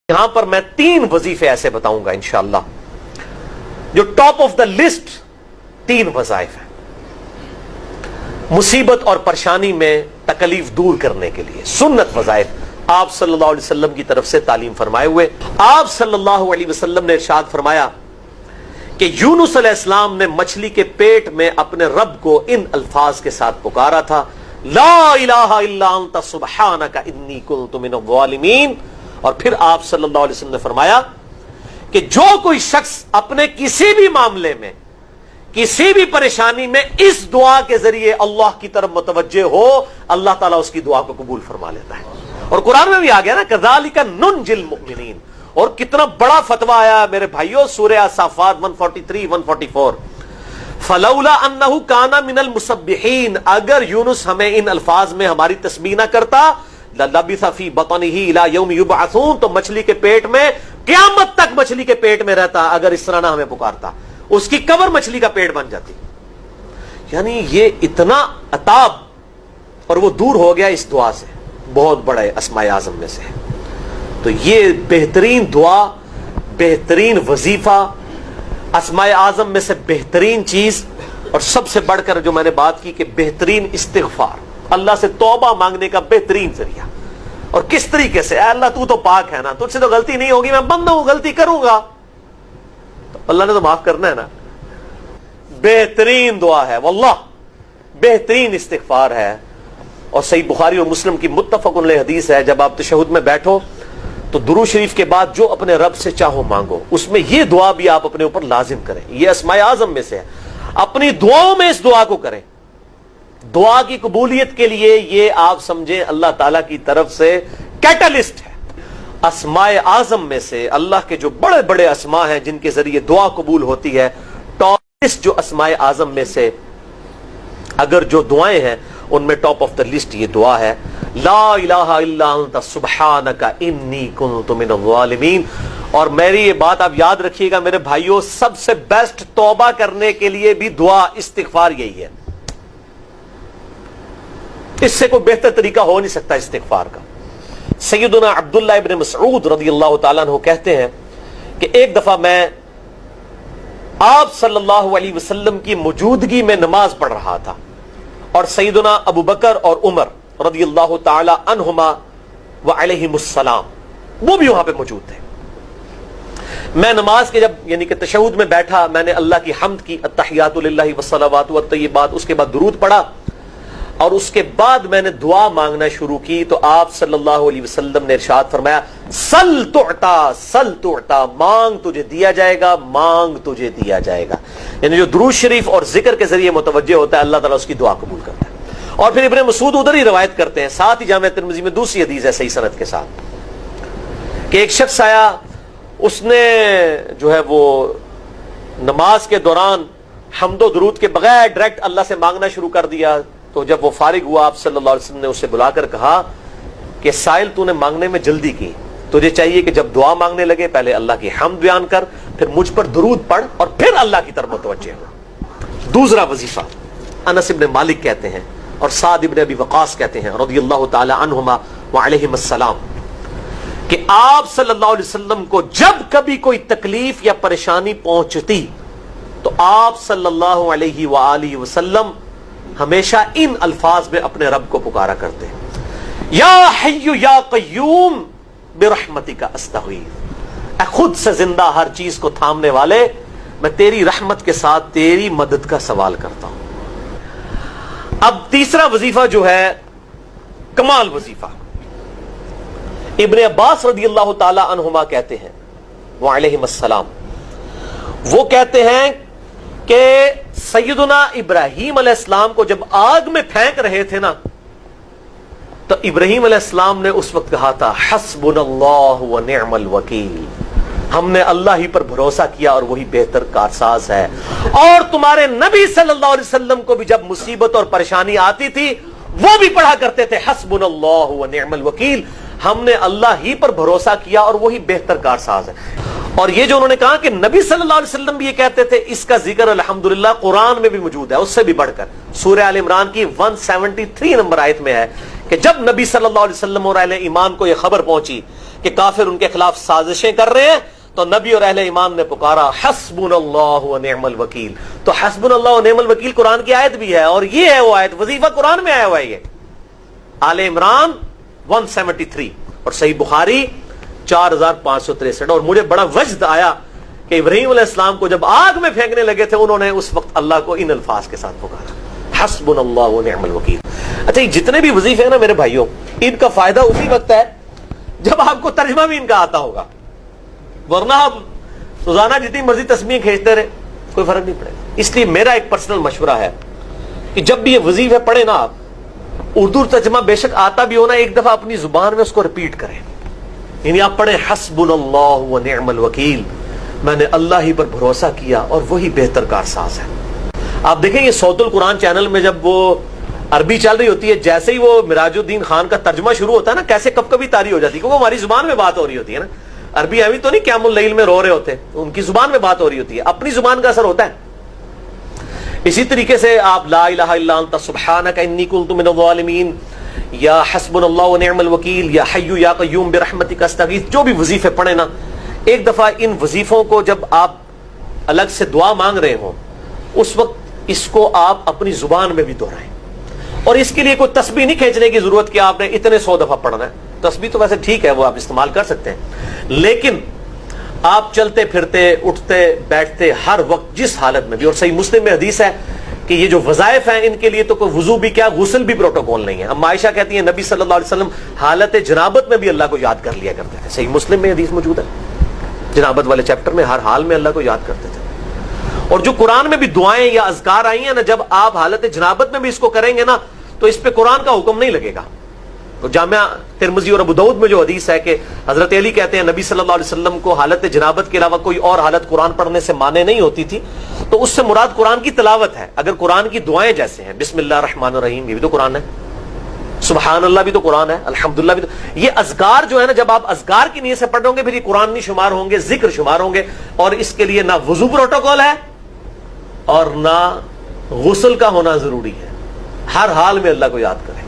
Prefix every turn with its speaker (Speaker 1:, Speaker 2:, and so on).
Speaker 1: یہاں پر میں 3 وظیفے ایسے بتاؤں گا انشاءاللہ جو ٹاپ آف دا لسٹ 3 وظائف ہیں مصیبت اور پریشانی میں تکلیف دور کرنے کے لیے، سنت وظائف آپ صلی اللہ علیہ وسلم کی طرف سے تعلیم فرمائے ہوئے۔ آپ صلی اللہ علیہ وسلم نے ارشاد فرمایا کہ یونس علیہ السلام نے مچھلی کے پیٹ میں اپنے رب کو ان الفاظ کے ساتھ پکارا تھا، لا الہ الا انت سبحانک انی کنت من الظالمین۔ اور پھر آپ صلی اللہ علیہ وسلم نے فرمایا کہ جو کوئی شخص اپنے کسی بھی معاملے میں، کسی بھی پریشانی میں اس دعا کے ذریعے اللہ کی طرف متوجہ ہو، اللہ تعالیٰ اس کی دعا کو قبول فرما لیتا ہے۔ اور قرآن میں بھی آ گیا نا، کذالک ننجی المؤمنین۔ اور کتنا بڑا فتویٰ آیا میرے بھائیوں، سورہ صافات 143 144، فلولا انہ کان من المسبحین، اگر یونس ہمیں ان الفاظ میں ہماری تسبیح نہ کرتا، للبث فی بطنہ الی یوم یبعثون، تو مچھلی کے پیٹ میں قیامت تک مچھلی کے پیٹ میں رہتا اگر اس طرح نہ ہمیں پکارتا، اس کی قبر مچھلی کا پیٹ بن جاتی۔ یعنی یہ اتنا عطاب، اور وہ دور ہو گیا اس دعا سے، بہت بڑے اسماء اعظم میں سے ہے۔ تو یہ بہترین دعا، بہترین وظیفہ، اسماء اعظم میں سے بہترین چیز، اور سب سے بڑھ کر جو میں نے بات کی کہ بہترین استغفار، اللہ سے توبہ مانگنے کا بہترین ذریعہ۔ اور کس طریقے سے؟ اے اللہ تو پاک ہے نا، تجھ سے تو غلطی نہیں ہوگی، میں بندہ ہوں، غلطی کروں گا تو اللہ نے تو معاف کرنا ہے نا۔ بہترین دعا ہے واللہ، بہترین استغفار ہے۔ اور صحیح بخاری اور مسلم کی متفق علیہ حدیث ہے، جب آپ تشہد میں بیٹھو تو درود شریف کے بعد جو اپنے رب سے چاہو مانگو، اس میں یہ دعا بھی آپ اپنے اوپر لازم کریں۔ یہ اسماء اعظم میں سے ہے، اپنی دعاؤں میں اس دعا کو کریں۔ دعا کی قبولیت کے لیے یہ آپ سمجھیں اللہ تعالیٰ کی طرف سے کیٹلسٹ ہے۔ اسماء اعظم میں سے اللہ کے جو بڑے بڑے اسماء ہیں جن کے ذریعے دعا قبول ہوتی ہے، ٹاپ لسٹ جو اسماء اعظم میں سے اگر جو دعائیں ہیں ان میں ٹاپ آف دا لسٹ یہ دعا ہے، لا الہ الا انت سبحانک انی کنت من الظالمین۔ اور میری یہ بات آپ یاد رکھیے گا میرے بھائیوں، سب سے بیسٹ توبہ کرنے کے لیے بھی دعا استغفار یہی ہے۔ اس سے کوئی بہتر طریقہ ہو نہیں سکتا استغفار کا۔ سیدنا عبداللہ ابن مسعود رضی اللہ تعالیٰ عنہ کہتے ہیں کہ ایک دفعہ میں آپ صلی اللہ علیہ وسلم کی موجودگی میں نماز پڑھ رہا تھا، اور سیدنا ابو بکر اور عمر رضی اللہ تعالی عنہما وعلیہم السلام وہ بھی وہاں پہ موجود تھے۔ میں نماز کے جب یعنی کہ تشہد میں بیٹھا، میں نے اللہ کی حمد کی، التحیات للہ والصلوات والطیبات، اس کے بعد درود پڑھا، اور اس کے بعد میں نے دعا مانگنا شروع کی تو آپ صلی اللہ علیہ وسلم نے ارشاد فرمایا، سل تعطا سل تعطا، مانگ تجھے دیا جائے گا، مانگ تجھے دیا جائے گا۔ یعنی جو درود شریف اور ذکر کے ذریعے متوجہ ہوتا ہے، اللہ تعالیٰ اس کی دعا قبول کرتا ہے۔ اور پھر ابن مسعود ادھر ہی روایت کرتے ہیں، ساتھ ہی جامع ترمذی میں دوسری حدیث ہے صحیح سند کے ساتھ، کہ ایک شخص آیا، اس نے جو ہے وہ نماز کے دوران حمد و درود کے بغیر ڈائریکٹ اللہ سے مانگنا شروع کر دیا۔ تو جب وہ فارغ ہوا، آپ صلی اللہ علیہ وسلم نے اسے بلا کر کہا کہ سائل تو نے مانگنے میں جلدی کی، تجھے چاہیے کہ جب دعا مانگنے لگے پہلے اللہ کی حمد بیان کر، پھر مجھ پر درود پڑھ، اور پھر اللہ کی طرف متوجہ ہو۔ دوسرا وظیفہ انس ابن مالک کہتے ہیں اور سعد ابن ابی وقاص کہتے ہیں رضی اللہ تعالی عنہما وعلیہم السلام کہ آپ صلی اللہ علیہ وسلم کو جب کبھی کوئی تکلیف یا پریشانی پہنچتی تو آپ صلی اللہ علیہ وآلہ وسلم ہمیشہ ان الفاظ میں اپنے رب کو پکارا کرتے ہیں، یا حی یا قیوم برحمتک استغیث، اے خود سے زندہ ہر چیز کو تھامنے والے، میں تیری رحمت کے ساتھ تیری مدد کا سوال کرتا ہوں۔ اب تیسرا وظیفہ جو ہے کمال وظیفہ، ابن عباس رضی اللہ تعالی عنہما کہتے ہیں وعلیہم السلام، وہ کہتے ہیں کہ سیدنا ابراہیم علیہ السلام کو جب آگ میں پھینک رہے تھے نا، تو ابراہیم علیہ السلام نے اس وقت کہا تھا، حسبنا اللہ ونعم الوکیل، ہم نے اللہ ہی پر بھروسہ کیا اور وہی بہتر کارساز ہے۔ اور تمہارے نبی صلی اللہ علیہ وسلم کو بھی جب مصیبت اور پریشانی آتی تھی وہ بھی پڑھا کرتے تھے، حسبنا اللہ ونعم الوکیل، ہم نے اللہ ہی پر بھروسہ کیا اور وہی بہتر کارساز ہے۔ اور یہ جو انہوں نے کہا کہ نبی صلی اللہ علیہ وسلم بھی یہ کہتے تھے، اس کا ذکر الحمدللہ قرآن میں بھی موجود ہے، اس سے بھی بڑھ کر سورہ آل عمران کی 173 نمبر آیت میں ہے کہ جب نبی صلی اللہ علیہ وسلم اور اہل ایمان کو یہ خبر پہنچی کہ کافر ان کے خلاف سازشیں کر رہے ہیں تو نبی اور اہل ایمان نے پکارا حسبنا اللہ و نعم الوکیل. تو حسبنا اللہ و نعم الوکیل قرآن کی آیت بھی ہے, اور یہ ہے وہ آیت, وظیفہ قرآن میں آیا ہوا ہے. یہ آل عمران 173 اور صحیح بخاری 4563. اور مجھے بڑا وجد آیا کہ ابراہیم علیہ السلام کو جب آگ میں پھینکنے لگے تھے انہوں نے اس وقت اللہ کو ان الفاظ کے ساتھ پکارا حسبنا اللہ و نعم الوکیل. اچھا, یہ جتنے بھی وظیفے ہیں نا میرے بھائیوں, ان کا فائدہ اسی وقت ہے جب آپ کو ترجمہ بھی ان کا آتا ہوگا, ورنہ آپ روزانہ جتنی مرضی تسبیحیں کھینچتے رہے کوئی فرق نہیں پڑے گا. اس لیے میرا ایک پرسنل مشورہ ہے کہ جب بھی یہ وظیفے پڑھیں نا آپ, اردو ترجمہ بے شک آتا بھی ہونا, ایک دفعہ اپنی زبان میں اس کو ریپیٹ کریں. یعنی آپ پڑھیں حسبنا اللہ و نعم الوکیل, میں نے اللہ ہی پر بھروسہ کیا اور وہی بہتر کارساز ہے. آپ دیکھیں یہ صوت القرآن چینل میں جب وہ عربی چل رہی ہوتی ہے, جیسے ہی وہ مراج الدین خان کا ترجمہ شروع ہوتا ہے نا, کیسے کب کبھی تاری ہو جاتی ہے, کیونکہ ہماری زبان میں بات ہو رہی ہوتی ہے نا. عربی ایوی تو نہیں قیام اللیل میں رو رہے ہوتے, ان کی زبان میں بات ہو رہی ہوتی ہے, اپنی زبان کا اثر ہوتا ہے. اسی طریقے سے آپ لا الہ الا انت سبحانک انی کنت من الظالمین, یا حسبنا اللہ و نعم الوکیل, یا حی یا قیوم برحمتک استغیث, جو بھی وظیفے پڑھیں نا, ایک دفعہ ان وظیفوں کو جب آپ الگ سے دعا مانگ رہے ہوں اس وقت اس کو آپ اپنی زبان میں بھی دہرائیں. اور اس کے لیے کوئی تسبیح نہیں کھینچنے کی ضرورت کہ آپ نے اتنے 100 دفعہ پڑھنا ہے. تسبیح تو ویسے ٹھیک ہے, وہ آپ استعمال کر سکتے ہیں, لیکن آپ چلتے پھرتے اٹھتے بیٹھتے ہر وقت جس حالت میں بھی, اور صحیح مسلم میں حدیث ہے کہ یہ جو وظائف ہیں ان کے لیے تو کوئی وضو بھی کیا غسل بھی پروٹوکول نہیں ہے. اب عائشہ کہتی ہیں نبی صلی اللہ علیہ وسلم حالت جنابت میں بھی اللہ کو یاد کر لیا کرتے تھے. صحیح مسلم میں حدیث موجود ہے, جنابت والے چیپٹر میں, ہر حال میں اللہ کو یاد کرتے تھے. اور جو قرآن میں بھی دعائیں یا اذکار آئی ہیں نا, جب آپ حالت جنابت میں بھی اس کو کریں گے نا تو اس پہ قرآن کا حکم نہیں لگے گا. تو جامعہ ترمذی اور ابو داؤد میں جو حدیث ہے کہ حضرت علی کہتے ہیں نبی صلی اللہ علیہ وسلم کو حالت جنابت کے علاوہ کوئی اور حالت قرآن پڑھنے سے مانے نہیں ہوتی تھی, تو اس سے مراد قرآن کی تلاوت ہے. اگر قرآن کی دعائیں جیسے ہیں بسم اللہ الرحمن الرحیم, یہ بھی تو قرآن ہے, سبحان اللہ بھی تو قرآن ہے, الحمدللہ بھی تو, یہ اذکار جو ہے نا, جب آپ اذکار کی نیت سے پڑھ رہے ہوں گے پھر یہ قرآن نہیں شمار ہوں گے, ذکر شمار ہوں گے. اور اس کے لیے نہ وضو پروٹوکول ہے اور نہ غسل کا ہونا ضروری ہے, ہر حال میں اللہ کو یاد کریں.